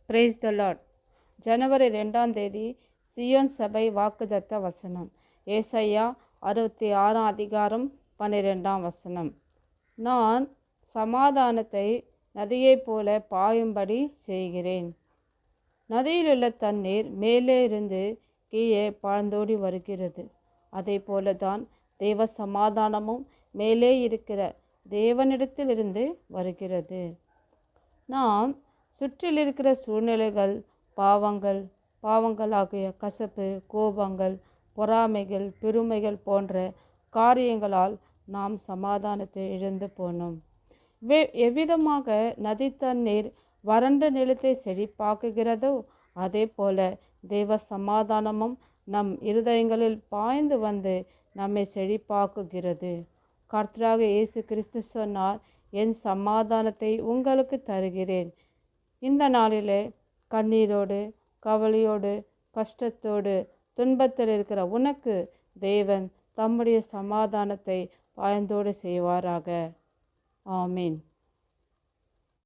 Praise the Lord. ஜனவரி 2ஆம் தேதி Zion சபை வாக்குதத்த வசனம். ஏசாயா 66ஆம் அதிகாரம் 12ஆம் வசனம். நான் சமாதானத்தை நதியைப் போல பாயும்படி செய்கிறேன். நதியிலுள்ள தண்ணீர் மேலே இருந்து கீழே பாய்ந்தோடி வருகிறது. அதே போல தான் தேவ சமாதானமும் மேலே இருக்கிற தேவனிடத்திலிருந்து வருகிறது. நாம் சுற்றில் இருக்கிற சூழ்நிலைகள், பாவங்களாகிய கசப்பு, கோபங்கள், பொறாமைகள், பெருமைகள் போன்ற காரியங்களால் நாம் சமாதானத்தை இழந்து போனோம். எவ்விதமாக நதி தண்ணீர் வறண்ட நிலத்தை செழிப்பாக்குகிறதோ அதே போல தேவ சமாதானமும் நம் இருதயங்களில் பாய்ந்து வந்து நம்மை செழிப்பாக்குகிறது. கர்த்தராகிய இயேசு கிறிஸ்து சொன்னார், என் சமாதானத்தை உங்களுக்கு தருகிறேன். இந்த நாளிலே கண்ணீரோடு, கவலையோடு, கஷ்டத்தோடு, துன்பத்தில் இருக்கிற உனக்கு தேவன் தம்முடைய சமாதானத்தை பாய்ந்தோடு செய்வாராக. ஆமீன்.